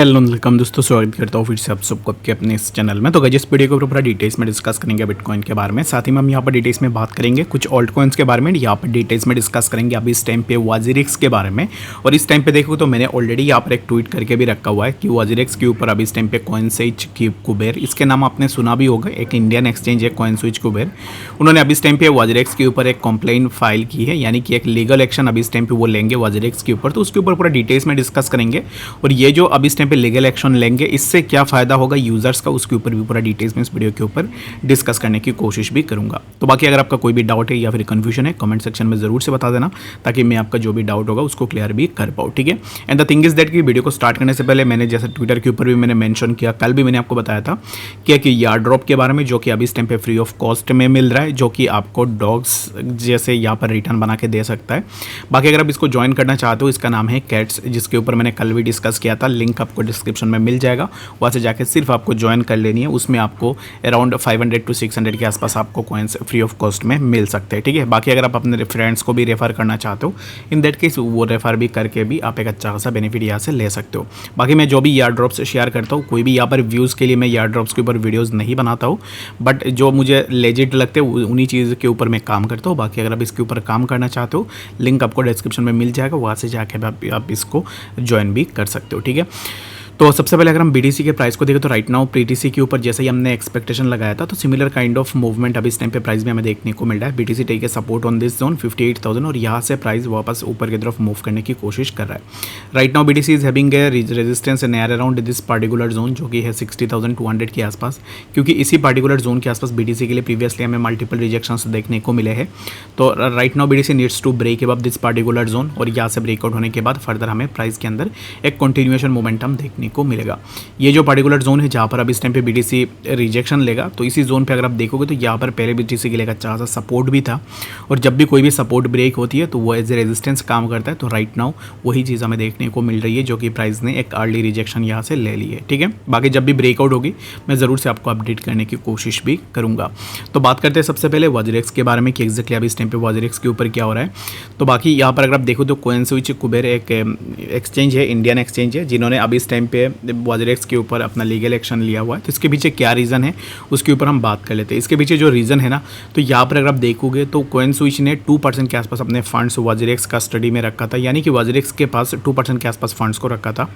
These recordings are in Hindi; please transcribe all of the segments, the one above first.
हेलो वेलकम दोस्तों, स्वागत करता हूँ फिर से आप सबको आपके अपने इस चैनल में। तो गाइस, इस वीडियो के ऊपर पूरा डिटेल्स में डिस्कस करेंगे बिटकॉइन के बारे में। साथ ही में हम यहाँ पर डिटेल्स में बात करेंगे कुछ ऑल्ट कॉइन्स के बारे में। यहाँ पर डिटेल्स में डिस्कस करेंगे अभी इस टाइम पे वाजिरिक्स के बारे में। और इस टाइम पे देखो तो मैंने ऑलरेडी यहाँ पर एक ट्वीट करके भी रखा हुआ है कि वाजिरिक्स के ऊपर अभी इस टाइम पे कॉइनस्विच कुबेर, इसके नाम आपने सुना भी होगा, एक इंडियन एक्सचेंज है कॉइनस्विच कुबेर। उन्होंने अभी इस टाइम पे वाजिरिक्स के ऊपर एक कंप्लेंट फाइल की है, यानी कि एक लीगल एक्शन अभी इस टाइम पे वो लेंगे वाजिरिक्स के ऊपर। तो उसके ऊपर पूरा डिटेल्स में डिस्कस करेंगे। और ये जो अभी इस टाइम पे लीगल एक्शन लेंगे, इससे क्या फ़ायदा होगा यूज़र्स का, उसके ऊपर भी पूरा डिटेल्स में इस वीडियो के ऊपर डिस्कस करने की कोशिश भी करूंगा। तो बाकी अगर आपका कोई भी डाउट है या फिर कन्फ्यूजन है, कमेंट सेक्शन में ज़रूर से बता देना, ताकि मैं आपका जो भी डाउट होगा उसको क्लियर भी कर पाऊँ। ठीक है। And the thing is that कि वीडियो को स्टार्ट करने से पहले मैंने जैसे ट्विटर के ऊपर भी मैंने मेंशन किया, कल भी मैंने आपको बताया था कि यार ड्रॉप के बारे में, जो कि अभी इस टाइम पे फ्री ऑफ कॉस्ट में मिल रहा है, जो कि आपको डॉग्स जैसे यहाँ पर रिटर्न बना के दे सकता है। बाकी अगर आप इसको ज्वाइन करना चाहते हो, इसका नाम है कैट्स, जिसके ऊपर मैंने कल भी डिस्कस किया था। लिंक आपको डिस्क्रिप्शन में मिल जाएगा, वहाँ से जाके सिर्फ आपको ज्वाइन कर लेनी है। उसमें आपको अराउंड 500 to 600 के आसपास आपको कॉइन्स फ्री ऑफ कॉस्ट में मिल सकते हैं। ठीक है। बाकी अगर आप अपने फ्रेंड्स को भी रेफर करना चाहते हो, इन दैट केस वो रेफर भी करके भी आप एक अच्छा खासा बेनिफिट यहाँ से ले सकते हो। बाकी मैं जो भी यार ड्रॉप्स शेयर करता हूँ, कोई भी यहाँ पर व्यूज़ के लिए मैं यार ड्रॉप्स के ऊपर वीडियोज़ नहीं बनाता हूँ, बट जो मुझे लेजिट लगते हैं उन्हीं चीज़ के ऊपर मैं काम करता हूँ। बाकी अगर आप इसके ऊपर काम करना चाहते हो, लिंक आपको डिस्क्रिप्शन में मिल जाएगा, वहाँ से जाके आप इसको ज्वाइन भी कर सकते हो। ठीक है। तो सबसे पहले अगर हम BTC के प्राइस को देखें तो राइट नाउ BTC के ऊपर जैसे ही हमने एक्सपेक्टेशन लगाया था, तो सिमिलर काइंड ऑफ मूवमेंट अभी इस टाइम पे प्राइस में हमें देखने को मिल रहा है। BTC take a support on this zone 58,000 और यहाँ से प्राइस वापस ऊपर की तरफ मूव करने की कोशिश कर रहा है। Right now BTC is having a resistance near around this particular zone, जो कि है 60,200 के आसपास, क्योंकि इसी पार्टिकुलर जोन के आसपास BTC के लिए प्रीवियसली हमें मल्टीपल रिजेक्शंस देखने को मिले हैं। तो right now BTC needs to break above this particular zone, और यहाँ से ब्रेकआउट होने के बाद फर्दर हमें प्राइस के अंदर एक कंटिन्यूएशन मोमेंटम देखने को मिलेगा। ये जो पार्टिकुलर जोन है जहाँ पर अब इस टाइम पे BTC रिजेक्शन लेगा, तो इसी जोन पे अगर आप देखोगे तो यहाँ पर पहले BTC के लिए अच्छा खासा सपोर्ट भी था, और जब भी कोई भी सपोर्ट ब्रेक होती है तो वो एज ए रेजिस्टेंस काम करता है। तो राइट नाउ वही चीज़ हमें देखने को मिल रही है, जो कि प्राइस ने एक अर्ली रिजेक्शन यहाँ से ले ली है। ठीक है। बाकी जब भी ब्रेकआउट होगी मैं ज़रूर से आपको अपडेट करने की कोशिश भी करूँगा। तो बात करते हैं सबसे पहले वाजिरिक्स के बारे में कि एग्जैक्टली अभी इस टाइम पे वाजिरिक्स के ऊपर क्या हो रहा है। तो बाकी यहाँ पर अगर आप देखो तो कॉइनस्विच कुबेर एक एक्सचेंज है, इंडियन एक्सचेंज है, जिन्होंने अभी इस टाइम पे वाजिरिक्स के ऊपर अपना लीगल एक्शन लिया हुआ है। तो इसके पीछे क्या रीज़न है उसके ऊपर हम बात कर लेते हैं। इसके पीछे जो रीज़न है ना, तो यहाँ पर अगर आप देखोगे तो कॉइनस्विच ने 2% के आसपास अपने फंड्स वाजिरिक्स कस्टडी में रखा था, यानी कि वाजिरिक्स के पास 2% के आसपास फंड्स को रखा था।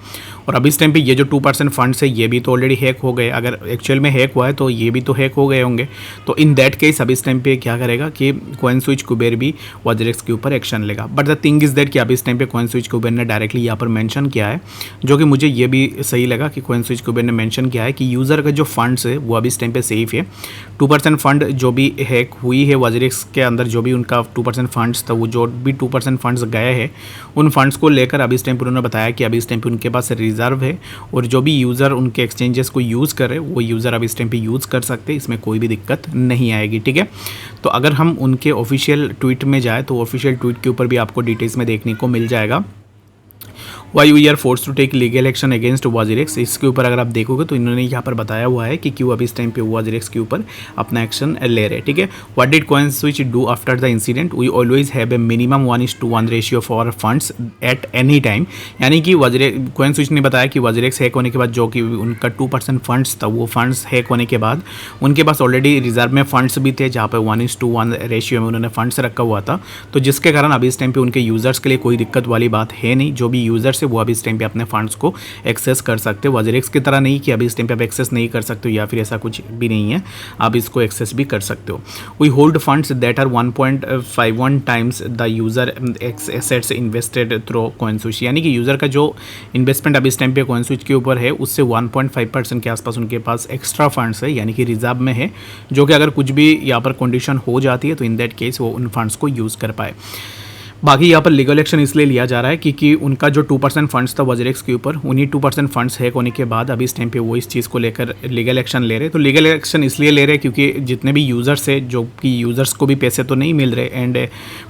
और अभी इस टाइम पे ये जो 2% फंड्स है, ये भी तो ऑलरेडी हैक हो गए। अगर एक्चुअल में हैक हुआ है तो ये भी तो हैक हो गए होंगे। तो इन दैट केस अभी इस टाइम पे क्या करेगा कि कॉइनस्विच कुबेर भी वाजिरिक्स के ऊपर एक्शन लेगा। But the thing is that कि अभी इस टाइम पे कॉइनस्विच कुबेर ने डायरेक्टली यहाँ पर मेंशन किया है, जो कि मुझे ये भी सही लगा कि कॉइनस्विच कुबेर ने मेंशन किया है कि यूज़र का जो फंड्स है वो अभी इस टाइम पे सेफ है। 2% फंड जो भी हैक हुई है वाजिरिक्स के अंदर, जो भी उनका 2% फंड्स था, वो जो भी 2% फंड्स गए हैं, उन फंड्स को लेकर अभी इस टाइम पर उन्होंने बताया कि अभी इस टाइम पे उनके पास रिजर्व है, और जो भी यूज़र उनके एक्सचेंजेस को यूज़ कर रहे हैं वो यूज़र अभी इस टाइम पे यूज़ कर सकते हैं। इसमें कोई भी दिक्कत नहीं आएगी। ठीक है। तो अगर हम उनके ऑफिशियल ट्वीट में जाए तो ऑफिशियल ट्वीट के ऊपर भी आपको डिटेल्स में देखने को मिल जाएगा, why we are force to take legal action against WazirX. इसके ऊपर अगर आप देखोगे तो इन्होंने यहाँ पर बताया हुआ है कि क्यों अभी इस टाइम पे वाजिरिक्स के ऊपर अपना एक्शन ले रहे हैं। ठीक है। What did CoinSwitch do after the incident, we always have a minimum 1:1 ratio for funds at any time, यानी कि कॉइनस्विच ने बताया कि वाजिरिक्स हैक होने के बाद जो कि उनका 2% फंड्स था, वो फंड्स हैक होने के बाद उनके पास ऑलरेडी रिजर्व में फंड्स भी थे, जहाँ पर 1:1 रेशियो में उन्होंने फंड्स रखा हुआ था। तो जिसके कारण अभी इस टाइम पे उनके यूज़र्स के लिए कोई दिक्कत वाली बात है नहीं। जो भी यूज़र्स वो अभी इस टाइम पे अपने फंड्स को एक्सेस कर सकते हो। वाजिरिक्स की तरह नहीं कि अभी इस टाइम पे आप एक्सेस नहीं कर सकते हो, या फिर ऐसा कुछ भी नहीं है, आप इसको एक्सेस भी कर सकते हो। We hold funds that are 1.51 times the user assets invested through CoinSwitch, यानी कि यूज़र का जो इन्वेस्टमेंट अभी इस टाइम पे कॉइनस्विच के ऊपर है, उससे 1.5% के आसपास उनके पास एक्स्ट्रा फंड्स है, यानी कि रिजर्व में है, जो कि अगर कुछ भी यहाँ पर कंडीशन हो जाती है तो इन दैट केस वो उन फंड्स को यूज़ कर पाए। बाकी यहाँ पर लीगल एक्शन इसलिए लिया जा रहा है क्योंकि उनका जो 2% फंड्स था वाजिरिक्स के ऊपर, उन्हीं 2% फंड्स हैक होने के बाद अभी इस टाइम पे वो इस चीज़ को लेकर लीगल एक्शन ले रहे हैं। तो लीगल एक्शन इसलिए ले रहे हैं क्योंकि जितने भी यूज़र्स है, जो कि यूज़र्स को भी पैसे तो नहीं मिल रहे, एंड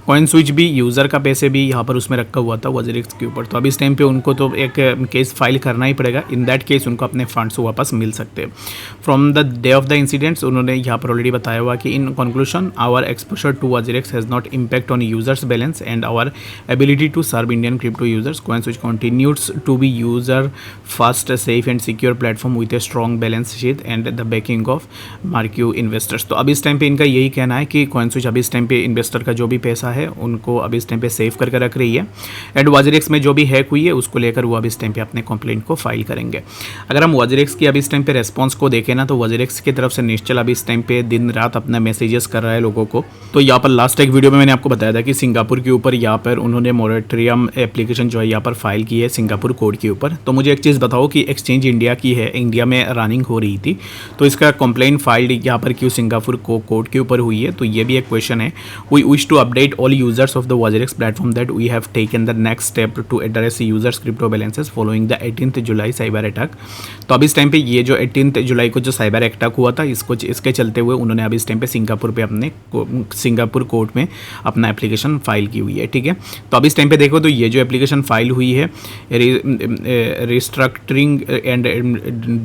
कॉइनस्विच भी यूज़र का पैसे भी यहाँ पर उसमें रखा हुआ था वाजिरिक्स के ऊपर। तो अभी इस टाइम पे उनको तो एक केस फाइल करना ही पड़ेगा। इन दैट केस उनको अपने फंड्स वापस मिल सकते हैं। From the day of the incidents उन्होंने यहाँ पर ऑलरेडी बताया हुआ कि in conclusion our exposure to WazirX has not impact on users balance and our ability to serve Indian crypto users. CoinSwitch continues to be user fast, safe and secure platform with a strong balance sheet and the backing of marquee investors. तो अब इस टाइम पे इनका यही कहना है कि CoinSwitch अभी इस टाइम पे इन्वेस्टर का जो भी पैसा है उनको अभी इस टाइम पे सेव करके रख रही है, एंड WazirX में जो भी हैक हुई है उसको लेकर वो अभी इस टाइम पे अपने कंप्लेंट को फाइल करेंगे। अगर हम WazirX की अभी इस टाइम पे रेस्पॉन्स को देखें ना, तो WazirX की तरफ से निश्चल अभी इस टाइम पे दिन रात अपना मैसेजेस कर रहा है लोगों को। तो यहाँ पर लास्ट एक वीडियो में मैंने आपको बताया था कि सिंगापुर के ऊपर यहाँ पर उन्होंने मोरेटोरियम एप्लीकेशन जो है यहाँ पर फाइल की है सिंगापुर कोड के ऊपर। तो मुझे एक चीज़ बताओ कि एक्सचेंज इंडिया की है, इंडिया में रनिंग हो रही थी, तो इसका कंप्लेंट फाइल्ड यहाँ पर क्यों सिंगापुर कोड के ऊपर हुई है, तो ये भी एक क्वेश्चन है। We wish to update all users of the WazirX platform that we have taken the next step to address users crypto balances following the 18 July cyber attack. तो अभी इस टाइम पे ये जो 18 जुलाई को जो साइबर अटैक हुआ था इसके चलते हुए उन्होंने अभी इस टाइम पे सिंगापुर पे अपने सिंगापुर कोर्ट में अपना एप्लीकेशन फाइल की हुई है, ठीक है। तो अभी इस टाइम पे देखो तो ये जो एप्लीकेशन फाइल हुई है रिस्ट्रक्चरिंग एंड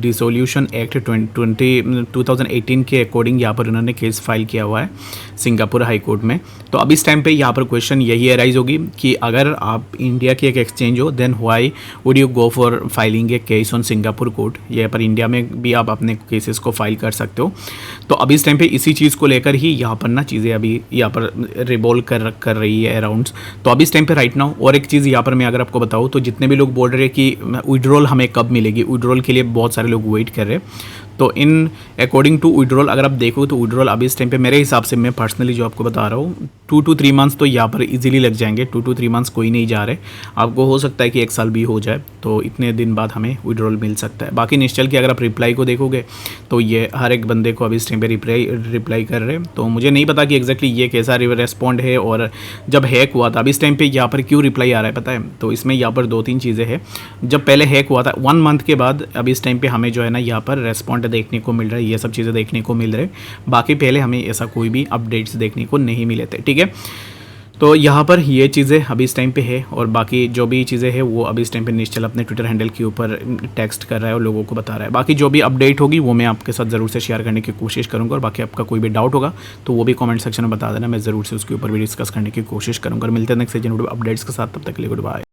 डिसोल्यूशन एक्ट 2018 के अकॉर्डिंग यहाँ पर उन्होंने केस फाइल किया हुआ है सिंगापुर हाई कोर्ट में। तो अब इस टाइम पे यहाँ पर क्वेश्चन यही अराइज होगी कि अगर आप इंडिया की एक एक्सचेंज हो then why would you go for filing a case on Singapore court. यहाँ पर इंडिया में भी आप अपने केसेस को फाइल कर सकते हो। तो अभी इस टाइम पे इसी चीज़ को लेकर ही यहाँ पर ना चीज़ें अभी यहाँ पर रिवॉल्व कर रही है अराउंड्स। तो अभी इस टाइम पे राइट नाउ और एक चीज़ यहाँ पर मैं अगर आपको बताऊँ तो जितने भी लोग बोल रहे हैं कि विड्रॉल हमें कब मिलेगी, विड्रॉल के लिए बहुत सारे लोग वेट कर रहे हैं। तो इन अकॉर्डिंग टू विड्रॉल अगर आप देखो तो विड्रॉल अभी इस टाइम पे मेरे हिसाब से मैं पर्सनली जो आपको बता रहा हूँ 2 to 3 मंथ्स तो यहाँ पर इजीली लग जाएंगे। 2 to 3 मंथ्स कोई नहीं जा रहे, आपको हो सकता है कि 1 साल भी हो जाए, तो इतने दिन बाद हमें विड्रॉल मिल सकता है। बाकी निश्चल की अगर आप रिप्लाई को देखोगे तो ये हर एक बंदे को अभी इस टाइम पे रिप्लाई कर रहे हैं। तो मुझे नहीं पता कि एग्जैक्टली ये कैसा रेस्पॉन्ड है और जब हैक हुआ था अभी इस टाइम पे यहाँ पर क्यों रिप्लाई आ रहा है पता है। तो इसमें यहाँ पर 2-3 चीज़ें हैं। जब पहले हैक हुआ था 1 मंथ के बाद अभी इस टाइम पे हमें जो है ना यहाँ पर रेस्पॉन्ड देखने को मिल रहा है, ये सब चीज़ें देखने को मिल रहे हैं। बाकी पहले हमें ऐसा कोई भी अपडेट्स देखने को नहीं मिले थे, ठीक है। तो यहाँ पर ये चीज़ें अभी इस टाइम पे है और बाकी जो भी चीज़ें हैं वो अभी इस टाइम पे निश्चल अपने ट्विटर हैंडल के ऊपर टेक्स्ट कर रहा है और लोगों को बता रहा है। बाकी जो भी अपडेट होगी वो मैं आपके साथ ज़रूर से शेयर करने की कोशिश करूँगा, और बाकी आपका कोई भी डाउट होगा तो वो भी कमेंट सेक्शन में बता देना, मैं ज़रूर से उसके ऊपर भी डिस्कस करने की कोशिश करूँगा। और मिलते हैं नेक्स्ट वीडियो अपडेट्स के साथ, तब तक के लिए गुड बाय।